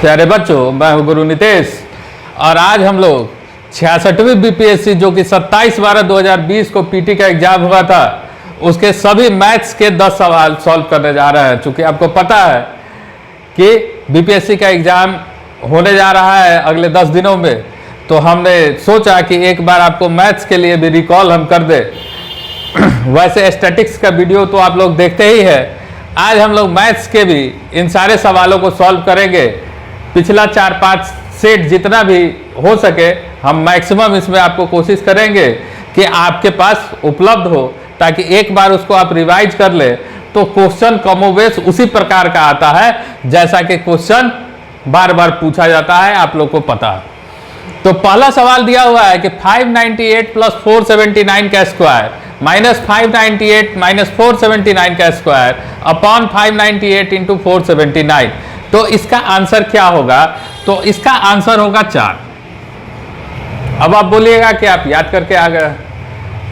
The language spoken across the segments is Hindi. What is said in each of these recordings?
प्यारे बच्चों, मैं हूं गुरु नितेश और आज हम लोग 66वीं बीपीएससी जो कि 27/12/2020 को पीटी का एग्जाम हुआ था उसके सभी मैथ्स के 10 सवाल सॉल्व करने जा रहे हैं। चूंकि आपको पता है कि बीपीएससी का एग्जाम होने जा रहा है अगले 10 दिनों में, तो हमने सोचा कि एक बार आपको मैथ्स के लिए भी रिकॉल हम कर दे। वैसे स्टैटिक्स का वीडियो तो आप लोग देखते ही है, आज हम लोग मैथ्स के भी इन सारे सवालों को सॉल्व करेंगे। पिछला 4-5 सेट जितना भी हो सके हम मैक्सिमम इसमें आपको कोशिश करेंगे कि आपके पास उपलब्ध हो, ताकि एक बार उसको आप रिवाइज कर ले तो क्वेश्चन कमोबेश उसी प्रकार का आता है जैसा कि क्वेश्चन बार बार पूछा जाता है, आप लोग को पता है। तो पहला सवाल दिया हुआ है कि 598 + 479 का स्क्वायर -598 - 479 का स्क्वायर अपॉन 598 × 479, तो इसका आंसर क्या होगा? तो इसका आंसर होगा 4। अब आप बोलिएगा कि आप याद करके आ गए,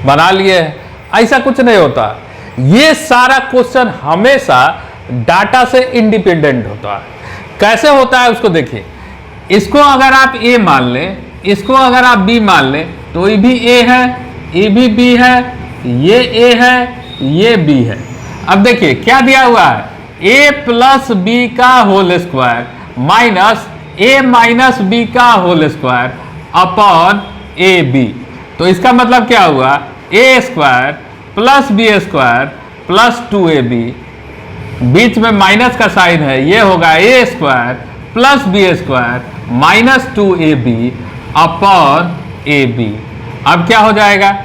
बना लिए। ऐसा कुछ नहीं होता। ये सारा क्वेश्चन हमेशा डाटा से इंडिपेंडेंट होता है। कैसे होता है उसको देखिए। इसको अगर आप ए मान लें, इसको अगर आप बी मान लें, तो ये भी ए है, ये भी बी है, ये ए है, ये बी है। अब देखिए क्या दिया हुआ है, a + b का whole square minus a - b का whole square upon A B. तो इसका मतलब क्या हुआ, a² + b² + 2ab, बीच में माइनस का साइन है, ये होगा a² + b² - 2ab upon ab। अब क्या हो जाएगा,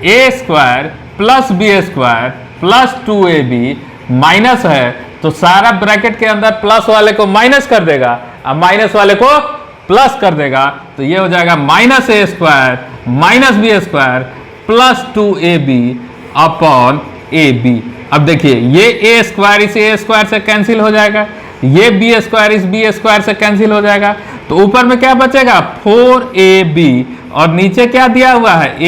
a² + b² + 2ab माइनस है तो सारा ब्रैकेट के अंदर प्लस वाले को माइनस कर देगा और माइनस वाले को प्लस कर देगा, तो ये हो जाएगा -a² - b² + 2ab upon ab। अब देखिए ये a² इस a² से कैंसिल हो जाएगा, ये b² इस b² से कैंसिल हो जाएगा, तो ऊपर में क्या बचेगा 4ab और नीचे क्या दिया हुआ है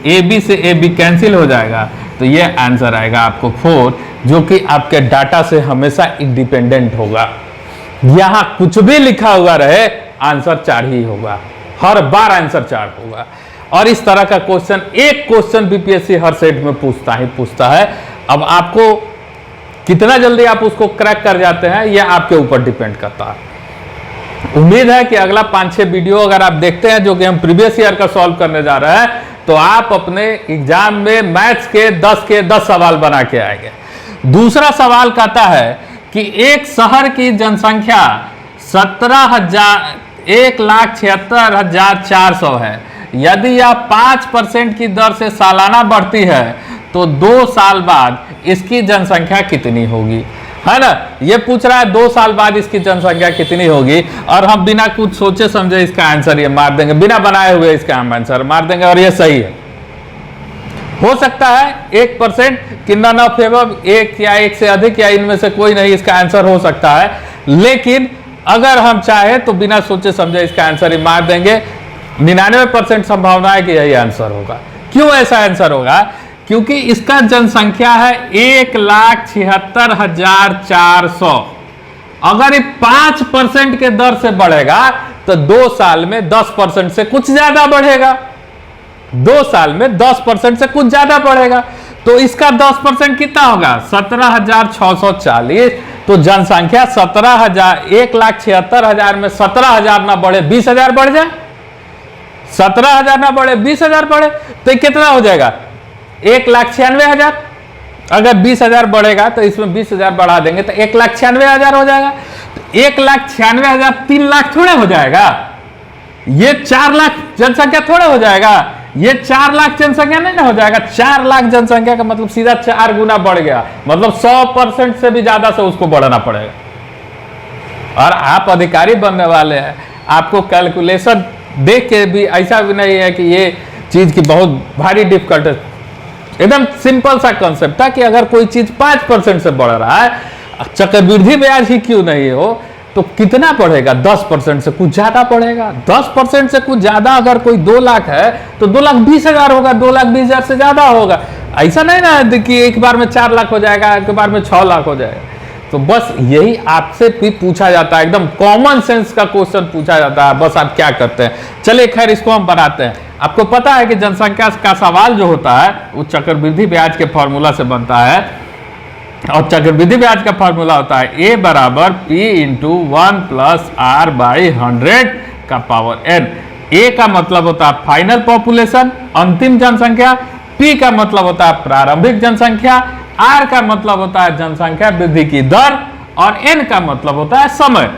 ab से ab कैंसिल हो जाएगा, तो ये आंसर आएगा आपको 4, जो कि आपके डाटा से हमेशा इंडिपेंडेंट होगा। यहां कुछ भी लिखा हुआ रहे आंसर 4 ही होगा, हर बार आंसर 4 होगा। और इस तरह का क्वेश्चन, एक क्वेश्चन बीपीएससी हर सेट में पूछता है। अब आपको कितना जल्दी आप उसको क्रैक कर जाते हैं यह आपके ऊपर डिपेंड करता है। उम्मीद है कि अगला 5-6 वीडियो अगर आप देखते हैं जो कि हम प्रीवियस ईयर का सॉल्व करने जा रहे हैं, तो आप अपने एग्जाम में मैथ्स के 10 सवाल बना के आएंगे। दूसरा सवाल कहता है कि एक शहर की जनसंख्या 1,76,400 है। यदि यह 5% की दर से सालाना बढ़ती है तो 2 साल बाद इसकी जनसंख्या कितनी होगी, है ना। ये पूछ रहा है 2 साल बाद इसकी जनसंख्या कितनी होगी, और हम बिना कुछ सोचे समझे इसका आंसर ये मार देंगे, बिना बनाए हुए इसका हम आंसर मार देंगे, और ये सही है। हो सकता है 1% कि नन ऑफ एबव, 1 या 1 से अधिक या इनमें से कोई नहीं इसका आंसर हो सकता है, लेकिन अगर हम चाहे तो बिना सोचे समझे इसका आंसर ही मार देंगे। 99% संभावना है कि यही आंसर होगा। क्यों ऐसा आंसर होगा? क्योंकि इसका जनसंख्या है 1,76,400। अगर ये 5% के दर से बढ़ेगा तो 2 साल में 10% से कुछ ज्यादा बढ़ेगा, 2 साल में 10% से कुछ ज्यादा बढ़ेगा। तो इसका 10% कितना होगा, 17,640। तो जनसंख्या 1,76,000 में 17,000 ना बढ़े 20,000 बढ़ जाए, 17,000 ना बढ़े 20,000 बढ़े, तो कितना हो जाएगा 1,96,000। अगर 20,000 बढ़ेगा तो इसमें 20,000 बढ़ा देंगे तो 1,96,000 हो जाएगा। तो 1,96,000 3 लाख थोड़े हो जाएगा, ये 4 लाख जनसंख्या थोड़े हो जाएगा, ये 4 लाख जनसंख्या नहीं ना हो जाएगा। 4 लाख जनसंख्या का मतलब सीधा 4 गुना बढ़ गया, मतलब 100% से भी ज्यादा से उसको बढ़ाना पड़ेगा। और आप अधिकारी बनने वाले हैं, आपको कैलकुलेशन देख के भी ऐसा भी नहीं है कि ये चीज की बहुत भारी डिफिकल्ट है। एकदम सिंपल सा कंसेप्ट था कि अगर कोई चीज 5% से बढ़ रहा है, चक्रवृद्धि ब्याज ही क्यों नहीं हो, तो कितना बढ़ेगा, 10% से कुछ ज्यादा बढ़ेगा। 10% से कुछ ज्यादा अगर कोई 2 लाख है तो 2,20,000 होगा, 2,20,000 से ज्यादा होगा। ऐसा नहीं ना कि एक बार में 4 लाख हो जाएगा, एक बार में 6 लाख हो जाएगा। तो बस यही आपसे भी पूछा जाता है, एकदम कॉमन सेंस का क्वेश्चन पूछा जाता है, बस आप क्या करते हैं। चलिए खैर इसको हम बनाते हैं। आपको पता है कि जनसंख्या का सवाल जो होता है वो चक्रवृद्धि ब्याज के फॉर्मूला से बनता है, और चक्रवृद्धि ब्याज का फॉर्मूला होता है ए बराबर P into 1 plus R by 100 का पावर n। ए का मतलब होता है फाइनल पॉपुलेशन, अंतिम जनसंख्या, P का मतलब होता है प्रारंभिक जनसंख्या, R का मतलब होता है जनसंख्या वृद्धि की दर, और n का मतलब होता है समय।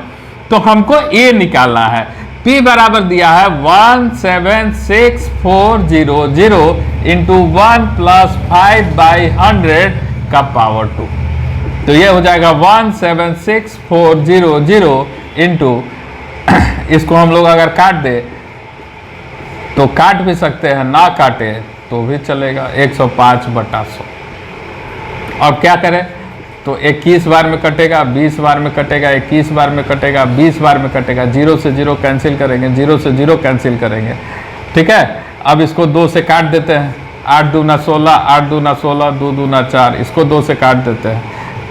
तो हमको A निकालना है। P बराबर दिया है 176,400 इंटू 1 प्लस 5 बाई 100 का पावर 2। तो ये हो जाएगा 176,400 इंटू, इसको हम लोग अगर काट दे तो काट भी सकते हैं, ना काटे तो भी चलेगा, 105/100। अब क्या करें, तो 21 बार में कटेगा, 20 बार में कटेगा, 21 बार में कटेगा, 20 बार में कटेगा, 0 से 0 कैंसिल करेंगे, 0 से 0 कैंसिल करेंगे, ठीक है। अब इसको 2 से काट देते हैं, 8 दूना 16, 8 दूना 16, 2 दूना 4, इसको 2 से काट देते हैं,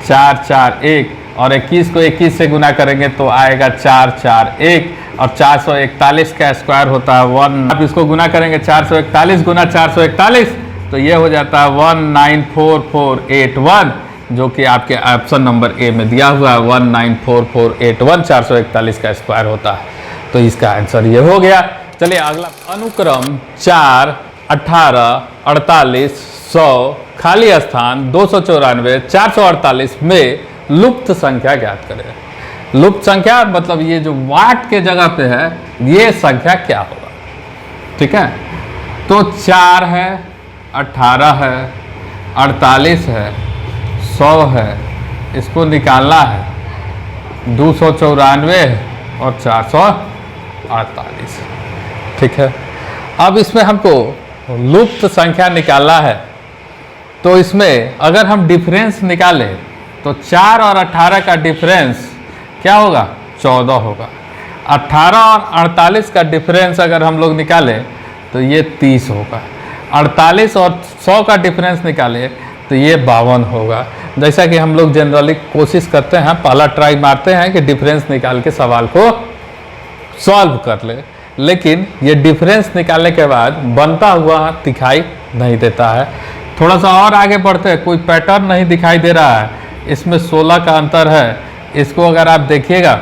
4 4 1, और 21 को 21 से गुना करेंगे तो आएगा 4 4 1, और 441 का स्क्वायर होता है 1। आप इसको गुना करेंगे 441 गुना 441, तो ये हो जाता है 194481, जो कि आपके ऑप्शन नंबर ए में दिया हुआ है, 194481 441 का स्क्वायर होता है। तो इसका आंसर ये हो गया। चलिए अगला, अनुक्रम 4 18 48 100 खाली स्थान 294 448 में लुप्त संख्या ज्ञात करें। लुप्त संख्या मतलब ये जो वाट के जगह पे है ये संख्या क्या होगा, ठीक है। तो 4 है, 18 है, 48 है, 100 है, इसको निकालना है, 294 और 448, ठीक है। अब इसमें हमको लुप्त संख्या निकालना है, तो इसमें अगर हम डिफरेंस निकालें तो 4 और 18 का डिफरेंस क्या होगा, 14 होगा। 18 और 48 का डिफरेंस अगर हम लोग निकालें तो ये 30 होगा। 48 और 100 का डिफरेंस निकालें तो ये 52 होगा। जैसा कि हम लोग जनरली कोशिश करते हैं, पहला ट्राई मारते हैं कि डिफरेंस निकाल के सवाल को सॉल्व कर ले, लेकिन ये डिफरेंस निकालने के बाद बनता हुआ दिखाई नहीं देता है। थोड़ा सा और आगे बढ़ते हैं, कोई पैटर्न नहीं दिखाई दे रहा है। इसमें 16 का अंतर है, इसको अगर आप देखिएगा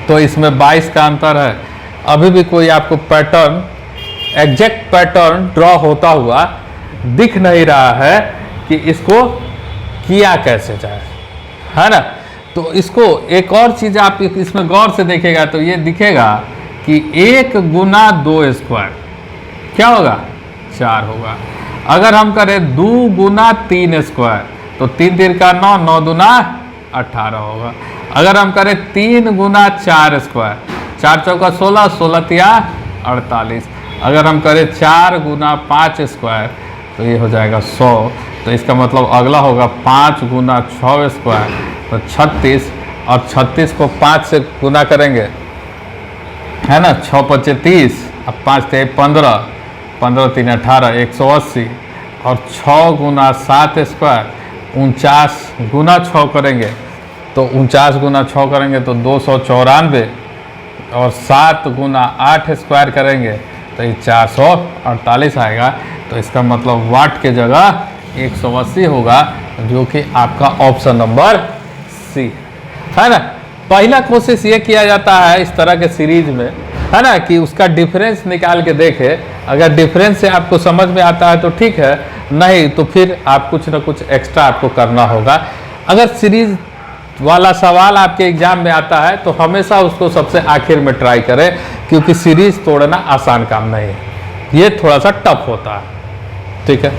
तो इसमें 22 का अंतर है। अभी भी कोई आपको पैटर्न, एग्जैक्ट पैटर्न ड्रॉ होता हुआ दिख नहीं रहा है कि इसको किया कैसे जाए, है ना। तो इसको एक और चीज़ आप इसमें गौर से देखिएगा तो ये दिखेगा कि 1 गुना 2 स्क्वायर क्या होगा, 4 होगा। अगर हम करें 2 गुना 3 स्क्वायर तो 3 3 का 9, 9 दूना 18 होगा। अगर हम करें 3 गुना 4 स्क्वायर, 4 चौका 16, 16 तिया 48। अगर हम करें 4 गुना 5 स्क्वायर तो ये हो जाएगा 100। तो इसका मतलब अगला होगा 5 गुना 6 स्क्वायर तो 36, और 36 को 5 से गुना करेंगे, है ना, 6 5 30, अब 5 3 15, 15 3 18, 180, और 6 गुना 7 स्क्वायर 49 गुना 6 करेंगे तो 49 गुना 6 करेंगे तो 294, और 7 गुना 8 स्क्वायर करेंगे तो ये 448 आएगा। तो इसका मतलब वाट के जगह 180 होगा, जो कि आपका ऑप्शन नंबर सी है ना। पहला कोशिश ये किया जाता है इस तरह के सीरीज में, है ना, कि उसका डिफरेंस निकाल के देखे। अगर डिफरेंस से आपको समझ में आता है तो ठीक है, नहीं तो फिर आप कुछ ना कुछ एक्स्ट्रा आपको करना होगा। अगर सीरीज वाला सवाल आपके एग्जाम में आता है तो हमेशा उसको सबसे आखिर में ट्राई करें, क्योंकि सीरीज तोड़ना आसान काम नहीं है, ये थोड़ा सा टफ होता है, ठीक है।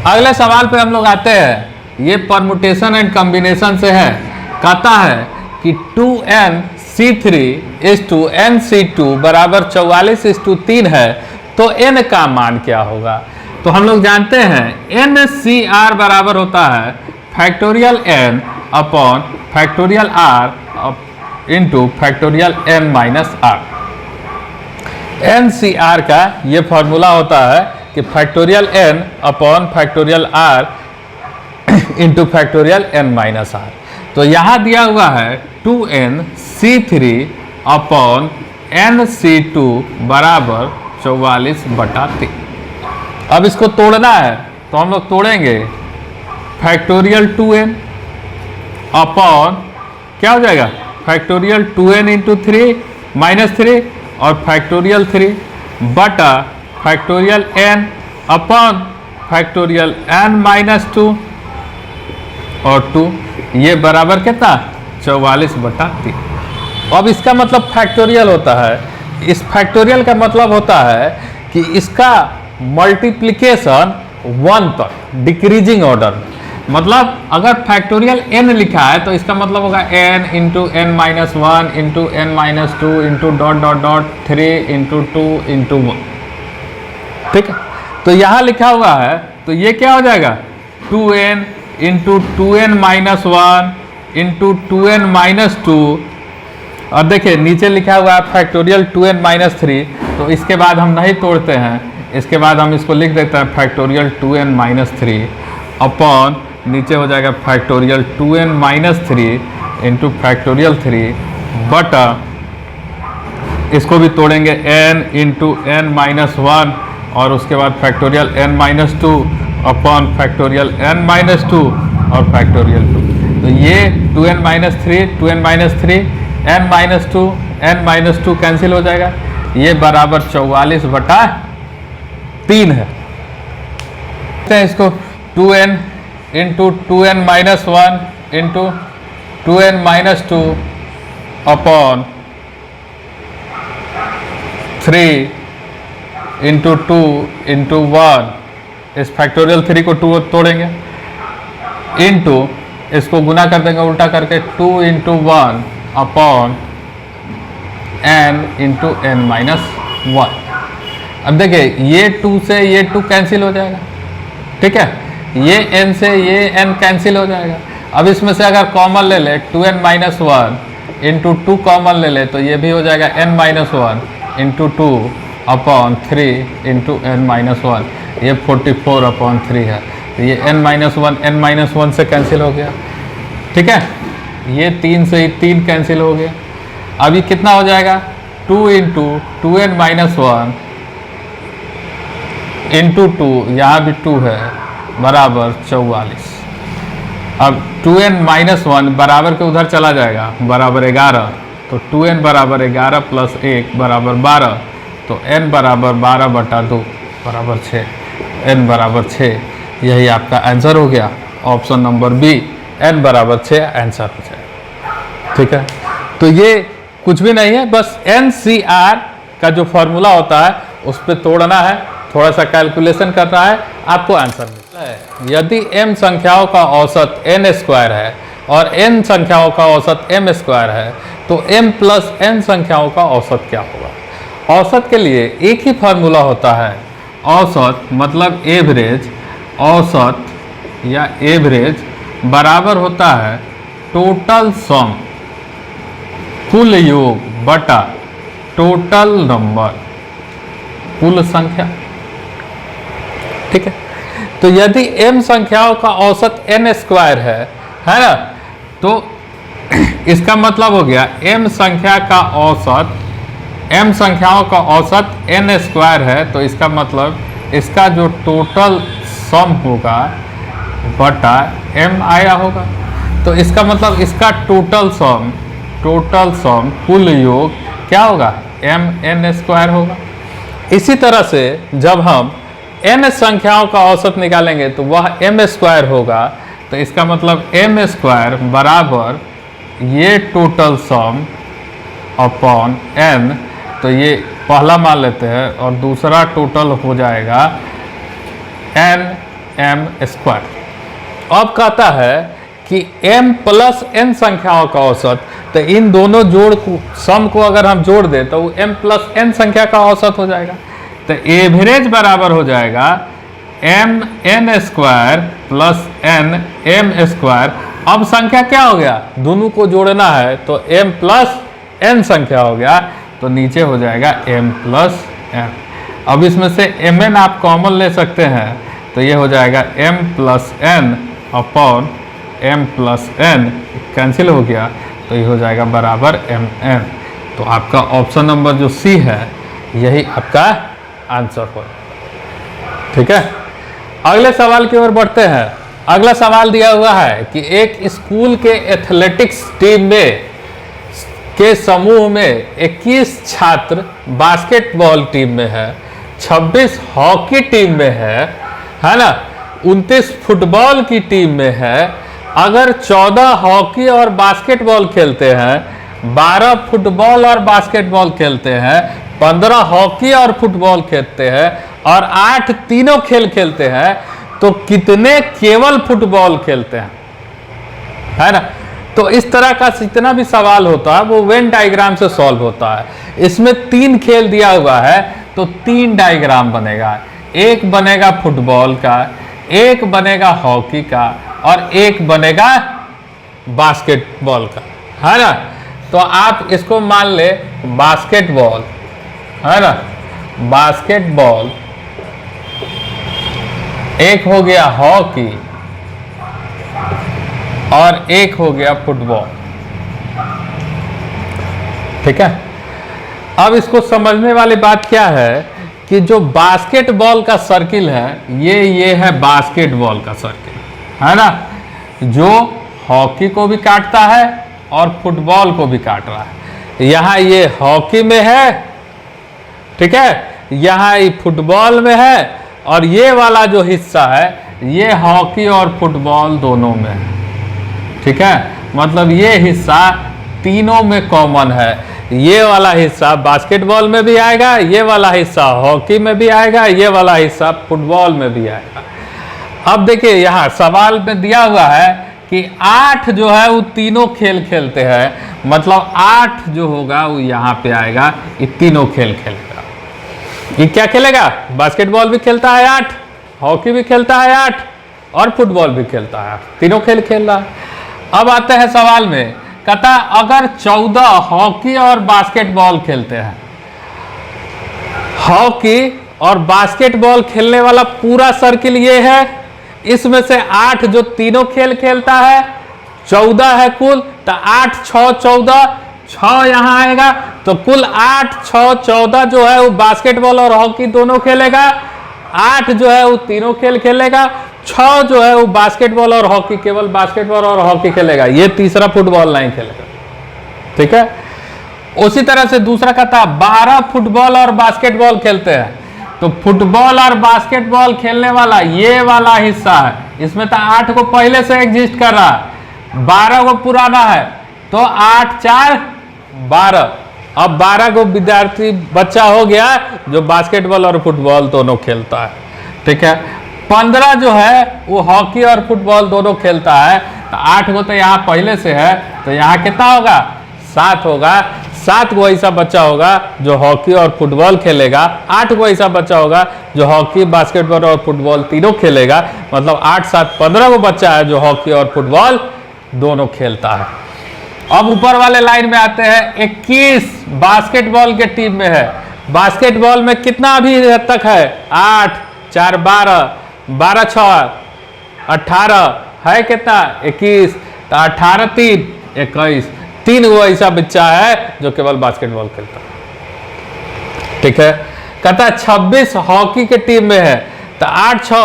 अगले सवाल पे हम लोग आते हैं, ये परमुटेशन एंड कॉम्बिनेशन से है। कहता है कि 2nC3:nC2 बराबर 44:3 है, तो n का मान क्या होगा। तो हम लोग जानते हैं NCR बराबर होता है factorial n upon factorial r into factorial n minus r। NCR का ये फॉर्मूला होता है कि factorial n upon factorial r into factorial n minus r। तो यहाँ दिया हुआ है 2nc3 अपॉन nc2 बराबर 44/3। अब इसको तोड़ना है तो हम लोग तोड़ेंगे फैक्टोरियल 2n अपॉन क्या हो जाएगा फैक्टोरियल 2n इंटू 3 -3 और फैक्टोरियल 3 बटा factorial n upon factorial n-2 और 2, ये बराबर कितना 44/3। अब इसका मतलब फैक्टोरियल होता है, इस फैक्टोरियल का मतलब होता है कि इसका मल्टीप्लिकेशन 1 तक डिक्रीजिंग ऑर्डर, मतलब अगर फैक्टोरियल n लिखा है तो इसका मतलब होगा n into n-1 into n-2 into dot dot dot 3 into 2 into 1। ठीक है, तो यहाँ लिखा हुआ है तो ये क्या हो जाएगा 2n into 2n-1 into 2n-2 और देखिए नीचे लिखा हुआ है फैक्टोरियल 2n-3, तो इसके बाद हम नहीं तोड़ते हैं, इसके बाद हम इसको लिख देते हैं फैक्टोरियल 2n-3 अपॉन नीचे हो जाएगा फैक्टोरियल 2n-3 इंटू फैक्टोरियल 3 बटा इसको भी तोड़ेंगे n इंटू n-1 और उसके बाद factorial n-2 upon factorial n-2 और फैक्टोरियल 2। तो ये 2n-3 2n-3 n-2 n-2 cancel हो जाएगा, ये बराबर 44/3 है। इसको 2n into 2n-1 into 2n-2 upon 3 into 2 into 1, इस फैक्टोरियल 3 को 2 तोड़ेंगे इंटू इसको गुना कर देंगे उल्टा करके 2 into 1 upon n into n-1। अब देखिए ये 2 से ये 2 कैंसिल हो जाएगा, ठीक है, ये n से ये n कैंसिल हो जाएगा। अब इसमें से अगर कॉमन ले ले 2n-1 इंटू 2 कॉमन ले ले तो ये भी हो जाएगा n-1 into 2 upon 3 into n-1, ये 44/3 है। तो ये n-1 से कैंसिल हो गया, ठीक है, ये 3 से 3 कैंसिल हो गया। अब ये कितना हो जाएगा 2 इंटू 2n-1 इंटू 2, यहाँ भी 2 है, बराबर 44। अब 2n-1 बराबर के उधर चला जाएगा, बराबर 11, तो 2n बराबर 11 प्लस 1 बराबर 12, तो n बराबर 12/2 बराबर 6, n बराबर 6, यही आपका आंसर हो गया। ऑप्शन नंबर बी n बराबर 6 आंसर हो जाएगा। ठीक है, तो ये कुछ भी नहीं है, बस NCR का जो फॉर्मूला होता है उस पर तोड़ना है, थोड़ा सा कैलकुलेशन करना है, आपको आंसर मिलता है। यदि m संख्याओं का औसत n² है और n संख्याओं का औसत m² है तो m प्लस n संख्याओं का औसत क्या होगा। औसत के लिए एक ही फार्मूला होता है, औसत मतलब एवरेज, औसत या एवरेज बराबर होता है टोटल सम, कुल योग बटा टोटल नंबर, कुल संख्या। ठीक है, तो यदि m संख्याओं का औसत n² है ना, तो इसका मतलब हो गया m संख्या का औसत, m संख्याओं का औसत n² है, तो इसका मतलब इसका जो टोटल सम होगा बटा m आया होगा। तो इसका मतलब इसका टोटल सम कुल योग क्या होगा mn² होगा। इसी तरह से जब हम n संख्याओं का औसत निकालेंगे तो वह m² होगा, तो इसका मतलब m² बराबर ये टोटल सम अपॉन n, तो ये पहला मान लेते हैं और दूसरा टोटल हो जाएगा nm²। अब कहता है कि m प्लस n संख्याओं का औसत, तो इन दोनों जोड़ को सम को अगर हम जोड़ दें तो m प्लस n संख्या का औसत हो जाएगा। तो एवरेज बराबर हो जाएगा mn² प्लस nm²। अब संख्या क्या हो गया, दोनों को जोड़ना है तो m प्लस n संख्या हो गया, तो नीचे हो जाएगा m प्लस n। अब इसमें से mn आप कॉमन ले सकते हैं, तो ये हो जाएगा m plus n upon m plus n cancel हो गया, तो ये हो जाएगा बराबर mm। तो आपका ऑप्शन नंबर जो सी है यही आपका आंसर हो। ठीक है, अगले सवाल की ओर बढ़ते हैं। अगला सवाल दिया हुआ है कि एक स्कूल के एथलेटिक्स टीम में के समूह में 21 छात्र बास्केटबॉल टीम में है, 26 हॉकी टीम में है ना, 29 फुटबॉल की टीम में है। अगर 14 हॉकी और बास्केटबॉल खेलते हैं, 12 फुटबॉल और बास्केटबॉल खेलते हैं, 15 हॉकी और फुटबॉल खेलते हैं और 8 तीनों खेल खेलते हैं, तो कितने केवल फुटबॉल खेलते हैं, है ना। तो इस तरह का जितना भी सवाल होता है वो वेन डायग्राम से सॉल्व होता है। इसमें 3 खेल दिया हुआ है तो 3 डायग्राम बनेगा, एक बनेगा फुटबॉल का, एक बनेगा हॉकी का और एक बनेगा बास्केटबॉल का, है ना। तो आप इसको मान ले बास्केटबॉल, है ना, बास्केटबॉल, एक हो गया हॉकी और एक हो गया फुटबॉल। ठीक है, अब इसको समझने वाली बात क्या है कि जो बास्केटबॉल का सर्किल है ये है बास्केटबॉल का सर्किल, है ना, जो हॉकी को भी काटता है और फुटबॉल को भी काट रहा है। यहाँ ये हॉकी में है, ठीक है, यहाँ ये फुटबॉल में है और ये वाला जो हिस्सा है ये हॉकी और फुटबॉल दोनों में है। ठीक है, मतलब ये हिस्सा तीनों में कॉमन है। ये वाला हिस्सा बास्केटबॉल में भी आएगा, ये वाला हिस्सा हॉकी में भी आएगा, ये वाला हिस्सा फुटबॉल में भी आएगा। अब देखिए यहाँ सवाल में दिया हुआ है कि 8 जो है वो तीनों खेल खेलते हैं, मतलब 8 जो होगा वो यहाँ पे आएगा, ये तीनों खेल खेलेगा। ये क्या खेलेगा, बास्केटबॉल भी खेलता है 8, हॉकी भी खेलता है 8 और फुटबॉल भी खेलता है 8, तीनों खेल खेल रहा है। अब आते हैं सवाल में, कहता अगर 14 हॉकी और बास्केटबॉल खेलते हैं, हॉकी और बास्केटबॉल खेलने वाला पूरा सर्किल ये है, इसमें से 8 जो तीनों खेल खेलता है 14 है कुल, तो 8 6 14, 6 यहाँ आएगा, तो कुल 8 6 14 जो है वो बास्केटबॉल और हॉकी दोनों खेलेगा, 8 जो है वो तीनों खेल खेलेगा, 6 जो है वो बास्केटबॉल और हॉकी, केवल बास्केटबॉल और हॉकी खेलेगा, ये तीसरा फुटबॉल नहीं खेलेगा। ठीक है, उसी तरह से दूसरा कहता 12 फुटबॉल और बास्केटबॉल खेलते हैं, तो फुटबॉल और बास्केटबॉल खेलने वाला ये वाला हिस्सा है, इसमें तो 8 को पहले से एग्जिस्ट कर रहा है, 12 को पुराना है, तो 8 4 12, अब 12 को विद्यार्थी बच्चा हो गया जो बास्केटबॉल और फुटबॉल दोनों खेलता है। ठीक है, 15 जो है वो हॉकी और फुटबॉल दोनों खेलता है, तो 8 को तो यहाँ पहले से है, तो यहाँ कितना होगा 7 होगा, 7 को ऐसा बच्चा होगा जो हॉकी और फुटबॉल खेलेगा, 8 को ऐसा बच्चा होगा जो हॉकी बास्केटबॉल और फुटबॉल तीनों खेलेगा, मतलब 8 7 15 को बच्चा है जो हॉकी और फुटबॉल दोनों खेलता है। अब ऊपर वाले लाइन में आते हैं, 21 बास्केटबॉल के टीम में है, बास्केटबॉल में कितना अभी तक है 8 4 12, 12 6 18 है कितना 21, तो 18 3 21, 3 वो ऐसा बच्चा है जो केवल बास्केटबॉल खेलता है। ठीक है, कहता 26 हॉकी के टीम में है, तो 8 6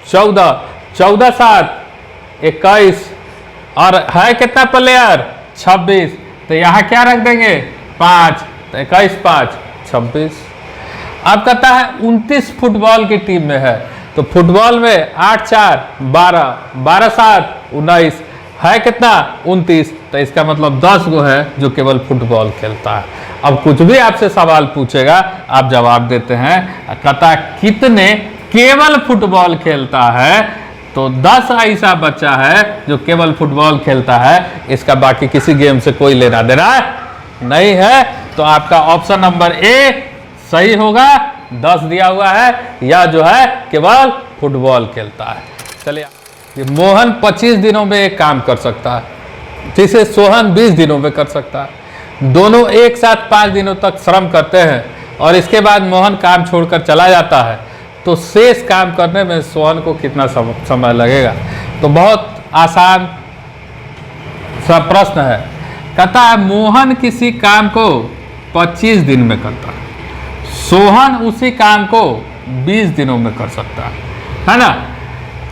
14, 14 7 21 और है कितना प्लेयर 26, तो यहाँ क्या रख देंगे 5, तो 21 5 26। अब कहता है 29 फुटबॉल की टीम में है, तो फुटबॉल में 8 4 12, 12 7 19 है कितना 29, तो इसका मतलब 10 गो है जो केवल फुटबॉल खेलता है। अब कुछ भी आपसे सवाल पूछेगा आप जवाब देते हैं, कहता कितने केवल फुटबॉल खेलता है, तो 10 ऐसा बच्चा है जो केवल फुटबॉल खेलता है, इसका बाकी किसी गेम से कोई लेना देना नहीं है। तो आपका ऑप्शन नंबर ए सही होगा, 10 दिया हुआ है, या जो है केवल फुटबॉल खेलता है। चलिए, ये मोहन 25 दिनों में एक काम कर सकता है, जिसे सोहन 20 दिनों में कर सकता है। दोनों एक साथ 5 दिनों तक श्रम करते हैं और इसके बाद मोहन काम छोड़कर चला जाता है, तो शेष काम करने में सोहन को कितना समय लगेगा। तो बहुत आसान सब प्रश्न है, कहता है मोहन किसी काम को 25 दिन में करता है, सोहन उसी काम को 20 दिनों में कर सकता है ना।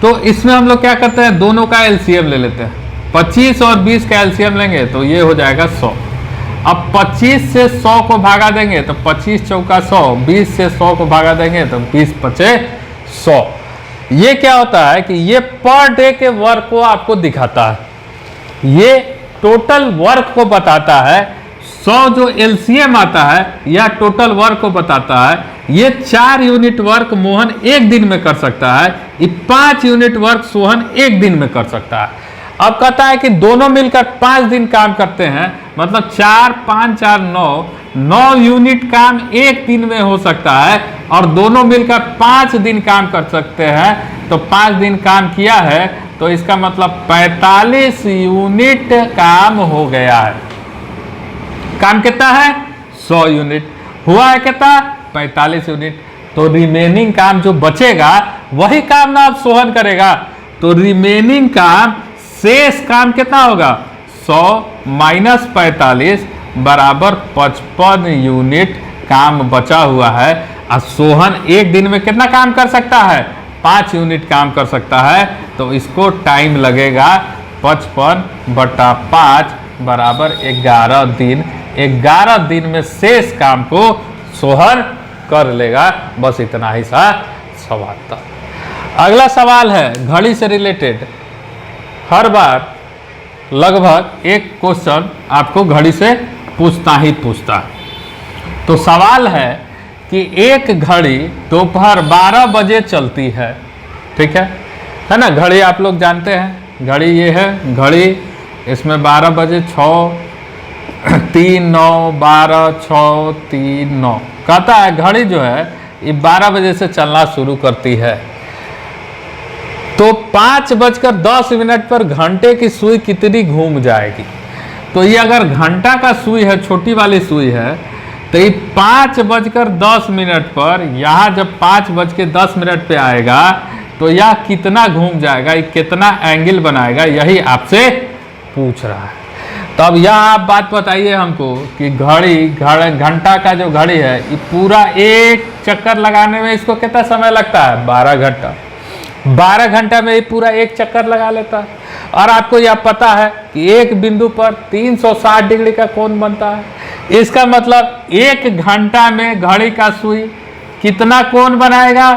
तो इसमें हम लोग क्या करते हैं, दोनों का एलसीएम ले लेते हैं। 25 और 20 का एलसीएम लेंगे तो ये हो जाएगा 100। अब 25 से 100 को भागा देंगे तो 25 चौका 100, 20 से 100 को भागा देंगे तो 20 पचे 100। ये क्या होता है कि ये पर डे के वर्क को आपको दिखाता है, ये टोटल वर्क को बताता है। 100 जो एलसीएम आता है या टोटल वर्क को बताता है। ये 4 यूनिट वर्क मोहन एक दिन में कर सकता है, ये 5 यूनिट वर्क सोहन एक दिन में कर सकता है। अब कहता है कि दोनों मिलकर 5 दिन काम करते हैं, मतलब 4 5 4 9 यूनिट काम एक दिन में हो सकता है, और दोनों मिलकर 5 दिन काम कर सकते हैं। तो 5 दिन काम किया है तो इसका मतलब 45 यूनिट काम हो गया है। काम कितना है, 100 यूनिट हुआ है, कितना 45 यूनिट। तो रिमेनिंग काम जो बचेगा वही काम ना अब सोहन करेगा। तो रिमेनिंग काम, शेष काम कितना होगा, 100 माइनस 45 बराबर 55 यूनिट काम बचा हुआ है। और सोहन एक दिन में कितना काम कर सकता है, 5 यूनिट काम कर सकता है। तो इसको टाइम लगेगा 55/5 बराबर 11 दिन। 11 दिन में शेष काम को सोहन कर लेगा। बस इतना ही सा सवाल था। अगला सवाल है घड़ी से रिलेटेड। हर बार लगभग एक क्वेश्चन आपको घड़ी से पूछता ही पूछता है। तो सवाल है कि एक घड़ी दोपहर 12 बजे चलती है, ठीक है ना। घड़ी आप लोग जानते हैं, घड़ी ये है घड़ी, इसमें 12 बजे 6 3 9 12 6 3 9 कहता है। घड़ी जो है ये 12 बजे से चलना शुरू करती है। तो 5:10 पर घंटे की सुई कितनी घूम जाएगी। तो ये अगर घंटा का सुई है, छोटी वाली सुई है, तो ये 5:10 पर यहाँ जब 5:10 पे आएगा तो यह कितना घूम जाएगा, ये कितना एंगल बनाएगा, यही आपसे पूछ रहा है। तो अब यहाँ आप बात बताइए हमको कि घंटा का जो घड़ी है ये पूरा एक चक्कर लगाने में इसको कितना समय लगता है, 12 घंटा। 12 घंटा में ये पूरा एक चक्कर लगा लेता है। और आपको यह पता है कि एक बिंदु पर 360 डिग्री का कोण बनता है। इसका मतलब एक घंटा में घड़ी का सुई कितना कोण बनाएगा,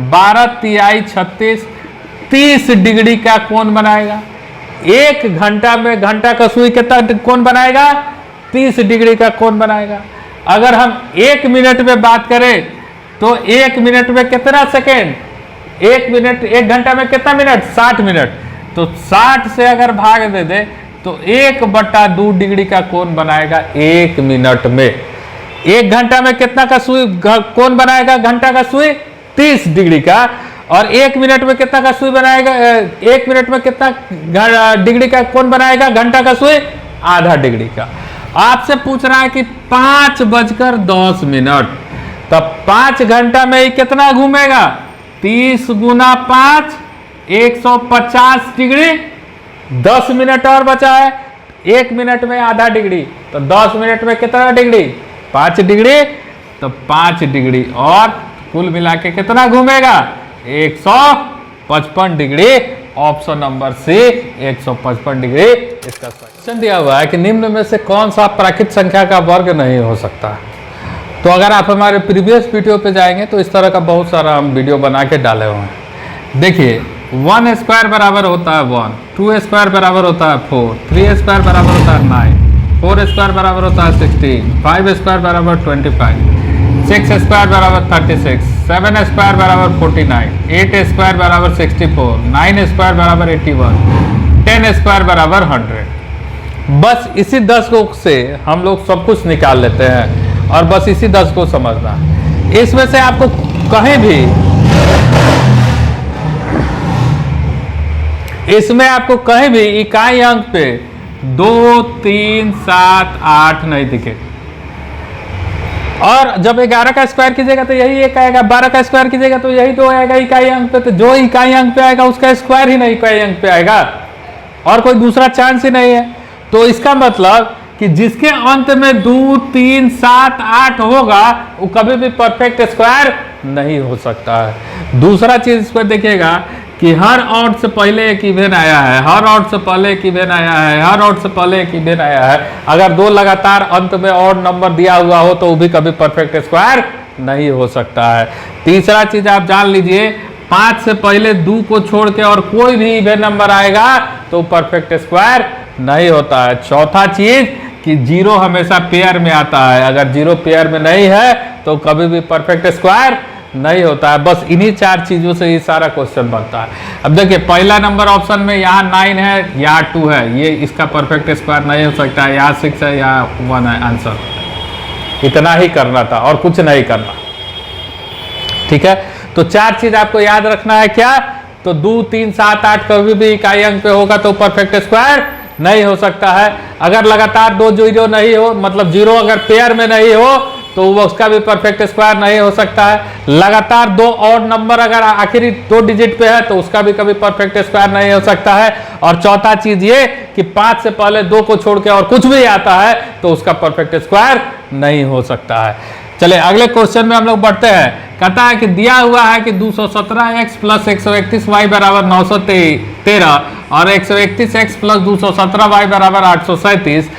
12 तिहाई 36 30 डिग्री का कोण बनाएगा। एक घंटा में घंटा का सुई कितना कोण बनाएगा, 30 डिग्री का कोण बनाएगा। अगर हम 1 मिनट में बात करें तो 1 मिनट में कितना सेकेंड, 1 मिनट, 1 घंटा में कितना मिनट, 60 मिनट। तो 60 से अगर भाग दे दे तो 1/2 डिग्री का कोण बनाएगा 1 मिनट में। 1 घंटा में कितना का सुई कोण बनाएगा, घंटा का सुई 30 डिग्री का। और 1 मिनट में कितना का सुई बनाएगा, 1 मिनट में कितना डिग्री का कोण बनाएगा, घंटा का सुई आधा डिग्री का। आपसे पूछ रहा है कि 5:10। तब 5 घंटा में कितना घूमेगा, 30 गुना 5 150 डिग्री। 10 मिनट और बचा है, 1 मिनट में आधा डिग्री, तो 10 मिनट में कितना डिग्री, 5 डिग्री। तो 5 डिग्री और कुल मिला के कितना घूमेगा, 155 degree. Option number C 155 degree इसका क्वेश्चन दिया हुआ है कि निम्न में से कौन सा प्राकृत संख्या का वर्ग नहीं हो सकता। तो अगर आप हमारे प्रीवियस वीडियो पे जाएंगे तो इस तरह का बहुत सारा हम वीडियो बना के डाले हुए हैं। देखिए 1 स्क्वायर बराबर होता है 1, 2 स्क्वायर बराबर होता है 4, 3 स्क्वायर बराबर होता है 9, 4 स्क्वायर बराबर होता है 16, 5 स्क्वायर बराबर 25, 6 स्क्वायर बराबर 36, 7 स्क्वायर बराबर 49, 8 स्क्वायर बराबर 64, 9 स्क्वायर बराबर 81, 10 स्क्वायर बराबर 100। बस इसी 10 को से हम लोग सब कुछ निकाल लेते हैं और बस इसी 10 को समझना। इसमें से आपको कहीं भी, इसमें आपको कहीं भी इकाई अंक पे 2 3 7 8 नहीं दिखे। और जब 11 का स्क्वायर कीजिएगा तो यही 1 आएगा, 12 का स्क्वायर कीजिएगा तो यही 2 आएगा इकाई अंक पे। तो जो इकाई अंक पे आएगा उसका स्क्वायर ही नहीं इकाई अंक पे आएगा, और कोई दूसरा चांस ही नहीं है। तो इसका मतलब कि जिसके अंत में 2, 3, 7, 8 होगा वो कभी भी परफेक्ट स्क्वायर नहीं हो सकता है। दूसरा चीज इस पर देखिएगा कि हर ऑड से पहले एक इवेन आया है, हर ऑड से पहले एक इवेन आया है, हर ऑड से पहले एक इवेन आया है। अगर दो लगातार अंत में ऑड नंबर दिया हुआ हो तो वो भी कभी परफेक्ट स्क्वायर नहीं हो सकता है। तीसरा चीज आप जान लीजिए, 5 से पहले 2 को छोड़ के और कोई भी इवेन नंबर आएगा तो परफेक्ट स्क्वायर नहीं होता है। चौथा चीज कि 0 हमेशा पेयर में आता है, अगर 0 पेयर में नहीं है तो कभी भी परफेक्ट स्क्वायर नहीं होता है। बस इन्हीं 4 चीजों से ये सारा क्वेश्चन बनता है। अब देखिए पहला नंबर ऑप्शन में यहाँ 9 है, यहाँ 2 है, ये इसका परफेक्ट स्क्वायर नहीं हो सकता है। यहाँ 6 है, यहाँ 1 है, आंसर इतना ही करना था और कुछ नहीं करना। ठीक है, तो 4 चीज आपको याद रखना है। क्या? तो 2, 3, 7, 8 कभी भी इकाई अंक पे होगा तो परफेक्ट स्क्वायर नहीं हो सकता है। अगर लगातार 2 0 नहीं हो, मतलब 0 अगर पेयर में नहीं हो तो उसका भी परफेक्ट स्क्वायर नहीं हो सकता है। लगातार 2 ऑड नंबर अगर आखिरी 2 डिजिट पे है तो उसका भी कभी परफेक्ट स्क्वायर नहीं हो सकता है। और चौथा चीज ये कि 5 से पहले 2 को छोड़ के और कुछ भी आता है तो उसका परफेक्ट स्क्वायर नहीं हो सकता है। चलिए अगले क्वेश्चन में हम लोग बढ़ते हैं। कहता है कि दिया हुआ है कि 217x प्लस 131y बराबर 913 और 131x प्लस 217y बराबर 837।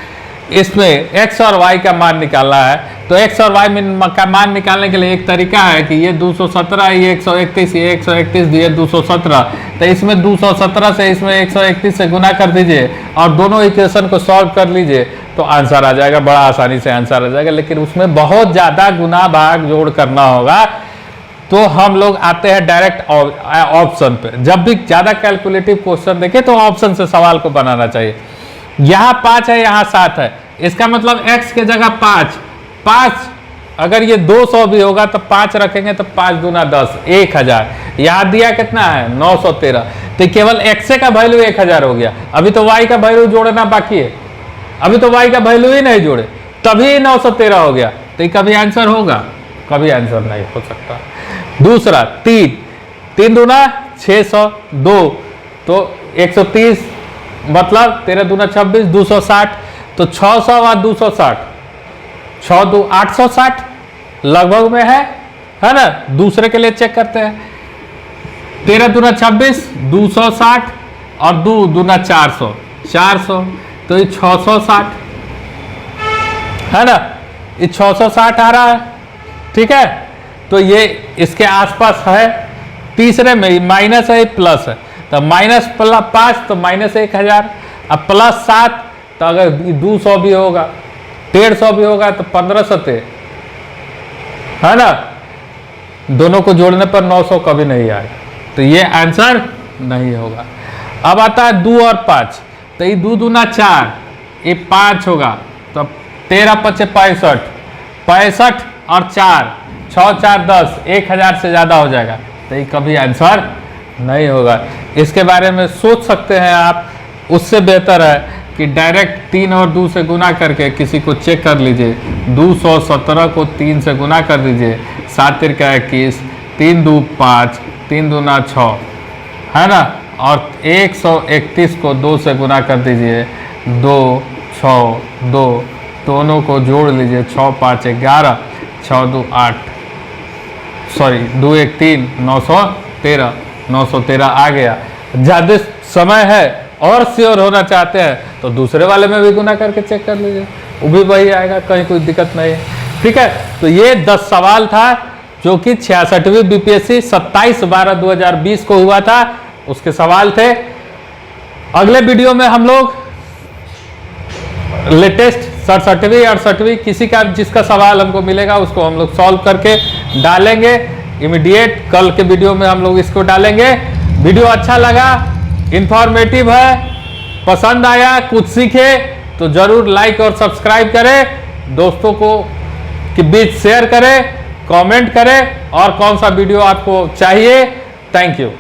इसमें x और y का मान निकालना है। तो x और y का मान निकालने के लिए एक तरीका है कि ये 217, ये 131, ये 131, ये 217। तो इसमें 217 से इसमें 131 से गुना कर दीजिए और दोनों इक्वेशन को सॉल्व कर लीजिए तो आंसर आ जाएगा। बड़ा आसानी से आंसर आ जाएगा, लेकिन उसमें बहुत ज़्यादा गुना भाग जोड़ करना होगा। तो हम लोग आते हैं डायरेक्ट ऑप्शन पे। जब भी ज़्यादा कैलकुलेटिव क्वेश्चन देखें तो ऑप्शन से सवाल को बनाना चाहिए। यहाँ 5 है, यहाँ 7 है, इसका मतलब x के जगह 5 अगर ये 200 भी होगा तो 5 रखेंगे तो 5 दूना 10, 1000। यहाँ दिया कितना है 913, तो केवल x का वैल्यू 1000 हो गया। अभी तो y का वैल्यू जोड़ना बाकी है, अभी तो y का वैल्यू ही नहीं जोड़े, तभी 913 हो गया। तो ये कभी आंसर होगा? कभी आंसर नहीं हो सकता। दूसरा 3 दूना 602, तो 130 मतलब 13 दूना 26, 260। तो 600 और 260, 6 2 860 लगभग में है ना। दूसरे के लिए चेक करते हैं। 13 दूना 26, 260 और 2 दूना 400, 400। तो ये 660 है ना, ये 660 आ रहा है। ठीक है, तो ये इसके आसपास है। तीसरे में माइनस है, प्लस है, तो माइनस 5 तो माइनस 1000। अब प्लस 7 तो अगर 200 भी होगा, 150 भी होगा तो 1500 है ना। दोनों को जोड़ने पर 900 कभी नहीं आएगा, तो ये आंसर नहीं होगा। अब आता है 2 और 5, तो ये 2 दूना 4, ये 5 होगा, तो 13 5 65, 65 और 4, 6 4 10, 1000 से ज़्यादा हो जाएगा, तो ये कभी आंसर नहीं होगा। इसके बारे में सोच सकते हैं आप। उससे बेहतर है कि डायरेक्ट 3 और 2 से गुना करके किसी को चेक कर लीजिए। 217 को 3 से गुना कर दीजिए, 7 3 21, 3 2 5, 3 दूना 6 है ना। और 131 को 2 से गुना कर दीजिए, 2 6 2, दोनों को जोड़ लीजिए, 6 5 11, 6 2 8, सॉरी 2 1 3, 913, 913 आ गया। ज़्यादा समय है और श्योर होना चाहते हैं तो दूसरे वाले में भी गुना करके चेक कर लीजिए, वो भी वही आएगा, कहीं कोई दिक्कत नहीं है। ठीक है, तो ये 10 सवाल था जो कि 66वीं बीपीएससी 27/12/2020 को हुआ था, उसके सवाल थे। अगले वीडियो में हम लोग लेटेस्ट 67वीं 68वीं किसी का जिसका सवाल हमको मिलेगा उसको हम लोग सॉल्व करके डालेंगे इमीडिएट। कल के वीडियो में हम लोग इसको डालेंगे। वीडियो अच्छा लगा, इंफॉर्मेटिव है, पसंद आया, कुछ सीखे तो जरूर लाइक और सब्सक्राइब करें, दोस्तों को के बीच शेयर करें, कमेंट करें और कौन सा वीडियो आपको चाहिए। Thank you.